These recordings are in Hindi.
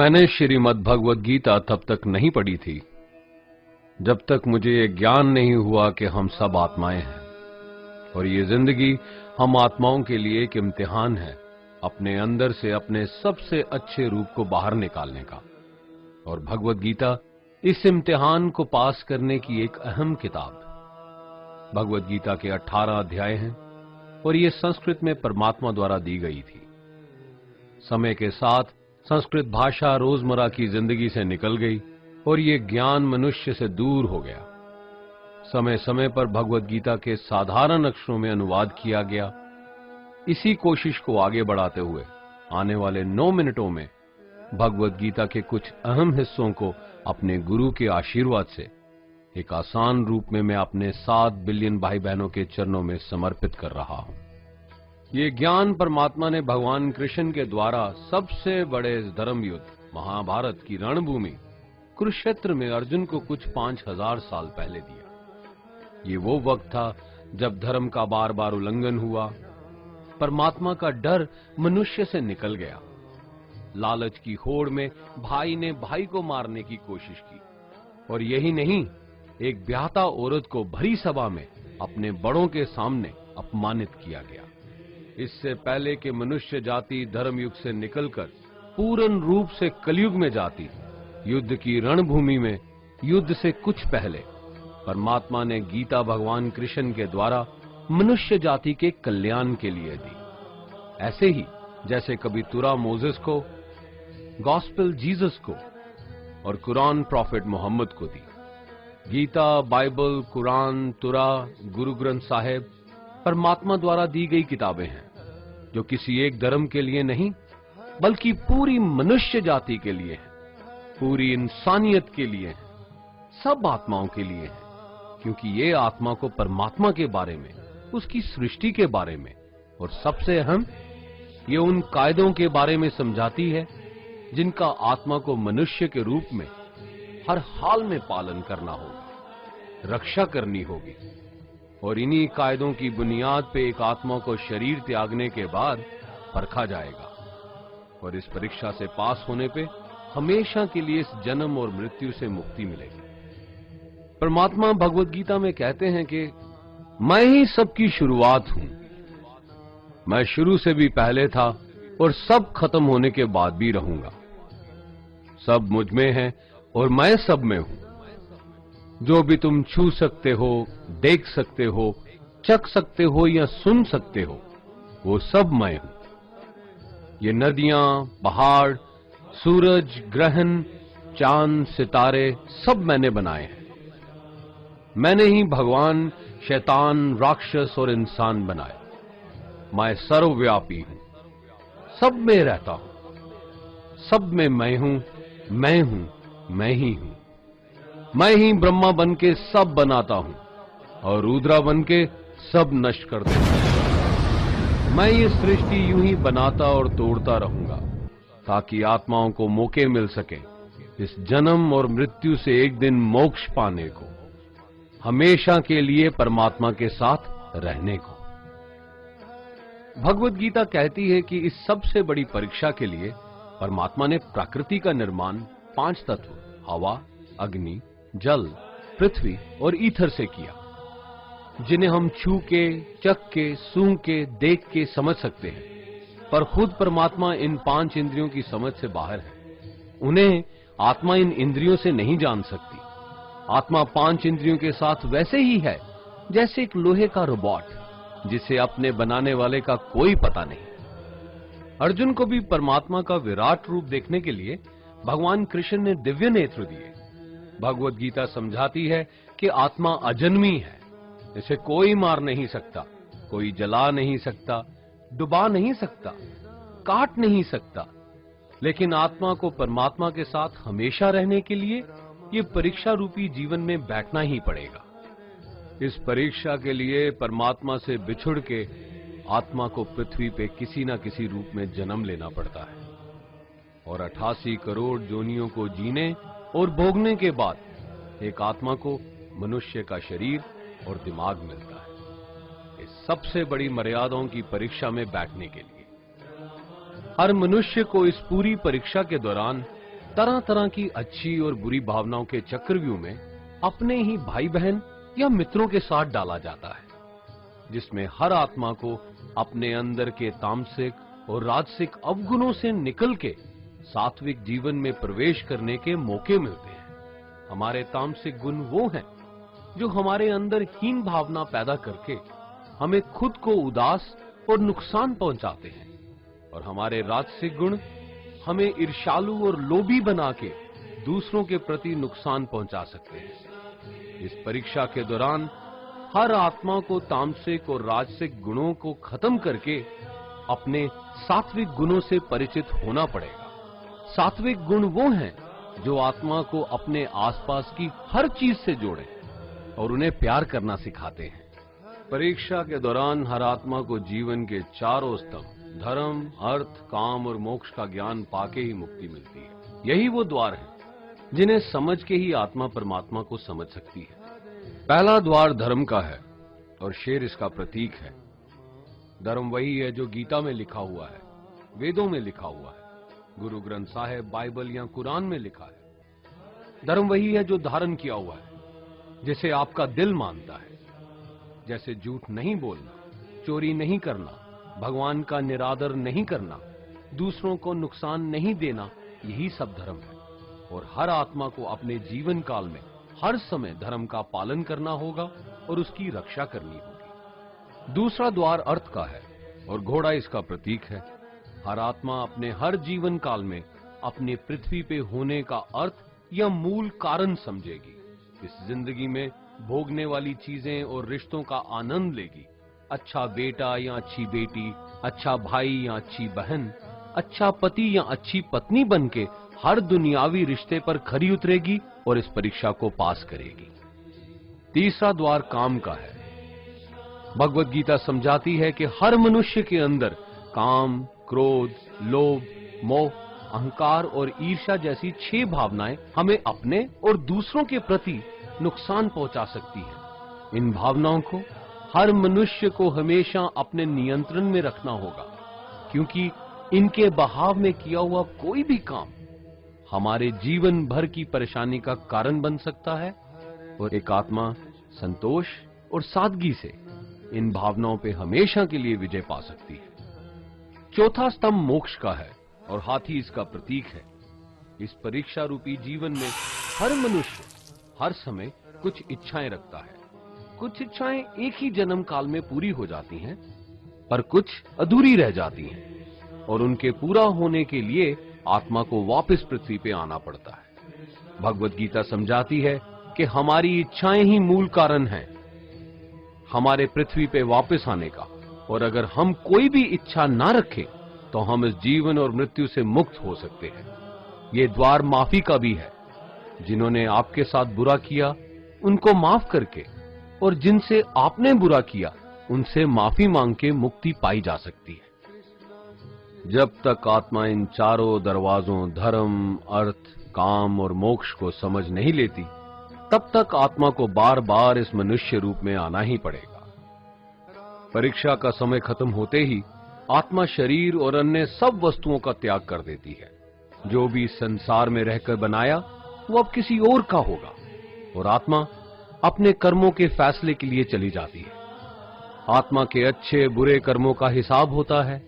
मैंने श्रीमद् भगवद गीता तब तक नहीं पढ़ी थी जब तक मुझे ये ज्ञान नहीं हुआ कि हम सब आत्माएं हैं और ये जिंदगी हम आत्माओं के लिए एक इम्तिहान है अपने अंदर से अपने सबसे अच्छे रूप को बाहर निकालने का। और भगवद गीता इस इम्तिहान को पास करने की एक अहम किताब। भगवद गीता के 18 अध्याय हैं और ये संस्कृत में परमात्मा द्वारा दी गई थी। समय के साथ संस्कृत भाषा रोजमर्रा की जिंदगी से निकल गई और ये ज्ञान मनुष्य से दूर हो गया। समय समय पर भगवद गीता के साधारण अक्षरों में अनुवाद किया गया। इसी कोशिश को आगे बढ़ाते हुए आने वाले 9 मिनटों में भगवद गीता के कुछ अहम हिस्सों को अपने गुरु के आशीर्वाद से एक आसान रूप में मैं अपने 7 बिलियन भाई बहनों के चरणों में समर्पित कर रहा हूं। ये ज्ञान परमात्मा ने भगवान कृष्ण के द्वारा सबसे बड़े धर्म युद्ध महाभारत की रणभूमि कुरुक्षेत्र में अर्जुन को कुछ 5000 साल पहले दिया। ये वो वक्त था जब धर्म का बार बार उल्लंघन हुआ, परमात्मा का डर मनुष्य से निकल गया। लालच की होड़ में भाई ने भाई को मारने की कोशिश की और यही नहीं, एक ब्याहता औरत को भरी सभा में अपने बड़ों के सामने अपमानित किया गया। इससे पहले कि मनुष्य जाति धर्म युग से निकलकर पूर्ण रूप से कलयुग में जाती, युद्ध की रणभूमि में युद्ध से कुछ पहले परमात्मा ने गीता भगवान कृष्ण के द्वारा मनुष्य जाति के कल्याण के लिए दी। ऐसे ही जैसे कभी तुरा मोसेस को, गॉस्पेल जीसस को और कुरान प्रॉफिट मोहम्मद को दी। गीता, बाइबल, कुरान, तुरा, गुरु ग्रंथ साहिब परमात्मा द्वारा दी गई किताबें हैं जो किसी एक धर्म के लिए नहीं बल्कि पूरी मनुष्य जाति के लिए हैं, पूरी इंसानियत के लिए हैं, सब आत्माओं के लिए हैं, क्योंकि ये आत्मा को परमात्मा के बारे में, उसकी सृष्टि के बारे में और सबसे अहम ये उन कायदों के बारे में समझाती है जिनका आत्मा को मनुष्य के रूप में हर हाल में पालन करना होगा, रक्षा करनी होगी। और इन्हीं कायदों की बुनियाद पे एक आत्मा को शरीर त्यागने के बाद परखा जाएगा और इस परीक्षा से पास होने पे हमेशा के लिए इस जन्म और मृत्यु से मुक्ति मिलेगी। परमात्मा भगवद गीता में कहते हैं कि मैं ही सबकी शुरुआत हूं, मैं शुरू से भी पहले था और सब खत्म होने के बाद भी रहूंगा। सब मुझ में है और मैं सब में हूं। जो भी तुम छू सकते हो, देख सकते हो, चख सकते हो या सुन सकते हो, वो सब मैं हूं। ये नदियां, पहाड़, सूरज, ग्रहण, चांद, सितारे सब मैंने बनाए हैं। मैंने ही भगवान, शैतान, राक्षस और इंसान बनाए। मैं सर्वव्यापी हूं, सब में रहता हूं, सब में मैं हूं, मैं ही हूं। मैं ही ब्रह्मा बन के सब बनाता हूं और रुद्रा बन के सब नष्ट कर देता हूं। मैं ये सृष्टि यूं ही बनाता और तोड़ता रहूंगा ताकि आत्माओं को मौके मिल सके इस जन्म और मृत्यु से एक दिन मोक्ष पाने को, हमेशा के लिए परमात्मा के साथ रहने को। भगवद गीता कहती है कि इस सबसे बड़ी परीक्षा के लिए परमात्मा ने प्रकृति का निर्माण 5 तत्व हवा, अग्नि, जल, पृथ्वी और ईथर से किया, जिन्हें हम छू के, चख के, सूंघ के, देख के समझ सकते हैं। पर खुद परमात्मा इन 5 इंद्रियों की समझ से बाहर है। उन्हें आत्मा इन इंद्रियों से नहीं जान सकती। आत्मा 5 इंद्रियों के साथ वैसे ही है जैसे एक लोहे का रोबोट जिसे अपने बनाने वाले का कोई पता नहीं। अर्जुन को भी परमात्मा का विराट रूप देखने के लिए भगवान कृष्ण ने दिव्य नेत्र दिए। भगवद गीता समझाती है कि आत्मा अजन्मी है, इसे कोई मार नहीं सकता, कोई जला नहीं सकता, डुबा नहीं सकता, काट नहीं सकता। लेकिन आत्मा को परमात्मा के साथ हमेशा रहने के लिए ये परीक्षा रूपी जीवन में बैठना ही पड़ेगा। इस परीक्षा के लिए परमात्मा से बिछुड़ के आत्मा को पृथ्वी पे किसी न किसी रूप में जन्म लेना पड़ता है और 88 करोड़ जोनियों को जीने और भोगने के बाद एक आत्मा को मनुष्य का शरीर और दिमाग मिलता है, इस सबसे बड़ी मर्यादाओं की परीक्षा में बैठने के लिए। हर मनुष्य को इस पूरी परीक्षा के दौरान तरह तरह की अच्छी और बुरी भावनाओं के चक्रव्यूह में अपने ही भाई बहन या मित्रों के साथ डाला जाता है, जिसमें हर आत्मा को अपने अंदर के तामसिक और राजसिक अवगुणों से निकल के सात्विक जीवन में प्रवेश करने के मौके मिलते हैं। हमारे तामसिक गुण वो हैं जो हमारे अंदर हीन भावना पैदा करके हमें खुद को उदास और नुकसान पहुंचाते हैं, और हमारे राजसिक गुण हमें ईर्ष्यालु और लोभी बना के दूसरों के प्रति नुकसान पहुंचा सकते हैं। इस परीक्षा के दौरान हर आत्मा को तामसिक और राजसिक गुणों को खत्म करके अपने सात्विक गुणों से परिचित होना पड़ेगा। सात्विक गुण वो हैं जो आत्मा को अपने आसपास की हर चीज से जोड़े और उन्हें प्यार करना सिखाते हैं। परीक्षा के दौरान हर आत्मा को जीवन के चारों स्तंभ धर्म, अर्थ, काम और मोक्ष का ज्ञान पाके ही मुक्ति मिलती है। यही वो द्वार है जिन्हें समझ के ही आत्मा परमात्मा को समझ सकती है। पहला द्वार धर्म का है और शेर इसका प्रतीक है। धर्म वही है जो गीता में लिखा हुआ है, वेदों में लिखा हुआ है, गुरु ग्रंथ साहिब, बाइबल या कुरान में लिखा है। धर्म वही है जो धारण किया हुआ है, जिसे आपका दिल मानता है, जैसे झूठ नहीं बोलना, चोरी नहीं करना, भगवान का निरादर नहीं करना, दूसरों को नुकसान नहीं देना, यही सब धर्म है। और हर आत्मा को अपने जीवन काल में हर समय धर्म का पालन करना होगा और उसकी रक्षा करनी होगी। दूसरा द्वार अर्थ का है और घोड़ा इसका प्रतीक है। हर आत्मा अपने हर जीवन काल में अपने पृथ्वी पे होने का अर्थ या मूल कारण समझेगी। इस जिंदगी में भोगने वाली चीजें और रिश्तों का आनंद लेगी। अच्छा बेटा या अच्छी बेटी, अच्छा भाई या अच्छी बहन, अच्छा पति या अच्छी पत्नी बनके हर दुनियावी रिश्ते पर खरी उतरेगी और इस परीक्षा को पास करेगी। तीसरा द्वार काम का है। भगवत गीता समझाती है कि हर मनुष्य के अंदर काम, क्रोध, लोभ, मोह, अहंकार और ईर्ष्या जैसी 6 भावनाएं हमें अपने और दूसरों के प्रति नुकसान पहुंचा सकती हैं। इन भावनाओं को हर मनुष्य को हमेशा अपने नियंत्रण में रखना होगा, क्योंकि इनके बहाव में किया हुआ कोई भी काम हमारे जीवन भर की परेशानी का कारण बन सकता है। और एक आत्मा संतोष और सादगी से इन भावनाओं पे हमेशा के लिए विजय पा सकती है। चौथा स्तंभ मोक्ष का है और हाथी इसका प्रतीक है। इस परीक्षा रूपी जीवन में हर मनुष्य हर समय कुछ इच्छाएं रखता है। कुछ इच्छाएं एक ही जन्म काल में पूरी हो जाती हैं, पर कुछ अधूरी रह जाती हैं और उनके पूरा होने के लिए आत्मा को वापस पृथ्वी पे आना पड़ता है। भगवत गीता समझाती है कि हमारी इच्छाएं ही मूल कारण हैं हमारे पृथ्वी पे वापस आने का, और अगर हम कोई भी इच्छा ना रखें तो हम इस जीवन और मृत्यु से मुक्त हो सकते हैं। ये द्वार माफी का भी है। जिन्होंने आपके साथ बुरा किया उनको माफ करके और जिनसे आपने बुरा किया उनसे माफी मांग के मुक्ति पाई जा सकती है। जब तक आत्मा इन चारों दरवाजों धर्म, अर्थ, काम और मोक्ष को समझ नहीं लेती, तब तक आत्मा को बार बार इस मनुष्य रूप में आना ही पड़ेगा। परीक्षा का समय खत्म होते ही आत्मा शरीर और अन्य सब वस्तुओं का त्याग कर देती है। जो भी संसार में रहकर बनाया वो अब किसी और का होगा और आत्मा अपने कर्मों के फैसले के लिए चली जाती है। आत्मा के अच्छे बुरे कर्मों का हिसाब होता है।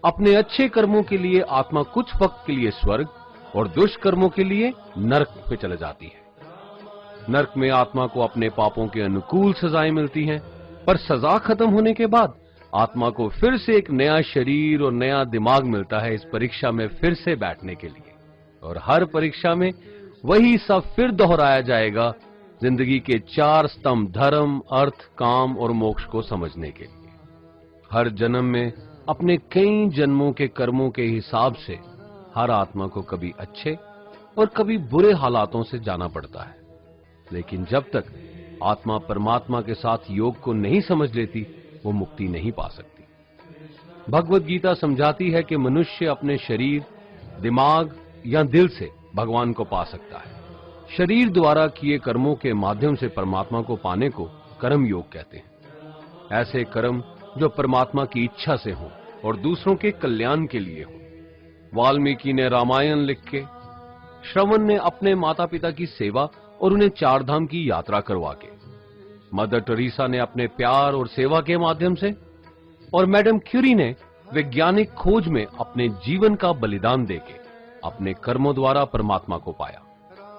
अपने अच्छे कर्मों के लिए आत्मा कुछ वक्त के लिए स्वर्ग और दुष्कर्मों के लिए नरक पे चले जाती है। नरक में आत्मा को अपने पापों के अनुकूल सजाएं मिलती हैं, पर सजा खत्म होने के बाद आत्मा को फिर से एक नया शरीर और नया दिमाग मिलता है इस परीक्षा में फिर से बैठने के लिए। और हर परीक्षा में वही सब फिर दोहराया जाएगा, जिंदगी के 4 स्तंभ धर्म, अर्थ, काम और मोक्ष को समझने के लिए। हर जन्म में अपने कई जन्मों के कर्मों के हिसाब से हर आत्मा को कभी अच्छे और कभी बुरे हालातों से जाना पड़ता है। लेकिन जब तक आत्मा परमात्मा के साथ योग को नहीं समझ लेती, वो मुक्ति नहीं पा सकती। भगवत गीता समझाती है कि मनुष्य अपने शरीर, दिमाग या दिल से भगवान को पा सकता है। शरीर द्वारा किए कर्मों के माध्यम से परमात्मा को पाने को कर्म योग कहते हैं। ऐसे कर्म जो परमात्मा की इच्छा से हों और दूसरों के कल्याण के लिए हों। वाल्मीकि ने रामायण लिख के श्रवण ने अपने माता पिता की सेवा और उन्हें चार धाम की यात्रा करवा के, मदर टेरेसा ने अपने प्यार और सेवा के माध्यम से, और मैडम क्यूरी ने वैज्ञानिक खोज में अपने जीवन का बलिदान देके अपने कर्मों द्वारा परमात्मा को पाया।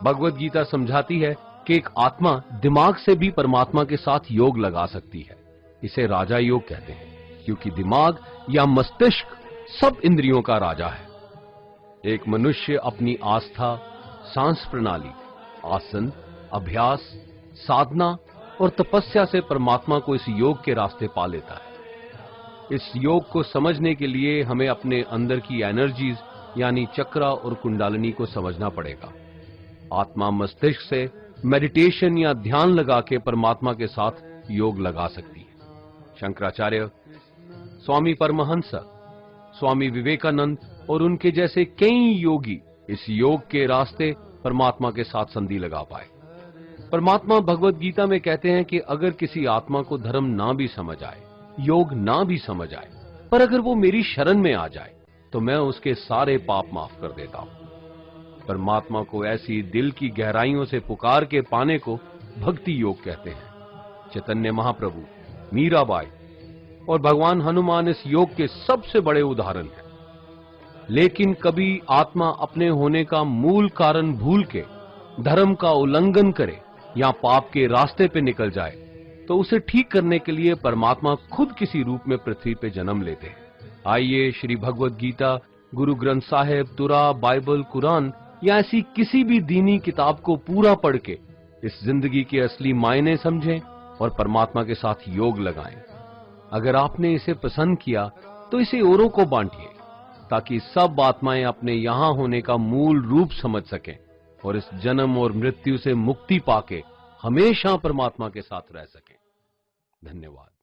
भगवत गीता समझाती है कि एक आत्मा दिमाग से भी परमात्मा के साथ योग लगा सकती है। इसे राजा योग कहते हैं, क्योंकि दिमाग या मस्तिष्क सब इंद्रियों का राजा है। एक मनुष्य अपनी आस्था, सांस प्रणाली, आसन, अभ्यास, साधना और तपस्या से परमात्मा को इस योग के रास्ते पा लेता है। इस योग को समझने के लिए हमें अपने अंदर की एनर्जीज यानी चक्रा और कुंडलिनी को समझना पड़ेगा। आत्मा मस्तिष्क से मेडिटेशन या ध्यान लगा के परमात्मा के साथ योग लगा सकती है। शंकराचार्य, स्वामी परमहंस, स्वामी विवेकानंद और उनके जैसे कई योगी इस योग के रास्ते परमात्मा के साथ संधि लगा पाए। परमात्मा भगवत गीता में कहते हैं कि अगर किसी आत्मा को धर्म ना भी समझ आए, योग ना भी समझ आए, पर अगर वो मेरी शरण में आ जाए तो मैं उसके सारे पाप माफ कर देता हूं। परमात्मा को ऐसी दिल की गहराइयों से पुकार के पाने को भक्ति योग कहते हैं। चैतन्य महाप्रभु, मीराबाई और भगवान हनुमान इस योग के सबसे बड़े उदाहरण हैं। लेकिन कभी आत्मा अपने होने का मूल कारण भूल के धर्म का उल्लंघन करे या पाप के रास्ते पे निकल जाए तो उसे ठीक करने के लिए परमात्मा खुद किसी रूप में पृथ्वी पे जन्म लेते हैं। आइए श्री भगवत गीता, गुरु ग्रंथ साहिब, तुरा, बाइबल, कुरान या ऐसी किसी भी दीनी किताब को पूरा पढ़ के इस जिंदगी के असली मायने समझें और परमात्मा के साथ योग लगाएं। अगर आपने इसे पसंद किया तो इसे औरों को बांटिए, ताकि सब आत्माएं अपने यहां होने का मूल रूप समझ सकें और इस जन्म और मृत्यु से मुक्ति पाके हमेशा परमात्मा के साथ रह सकें। धन्यवाद।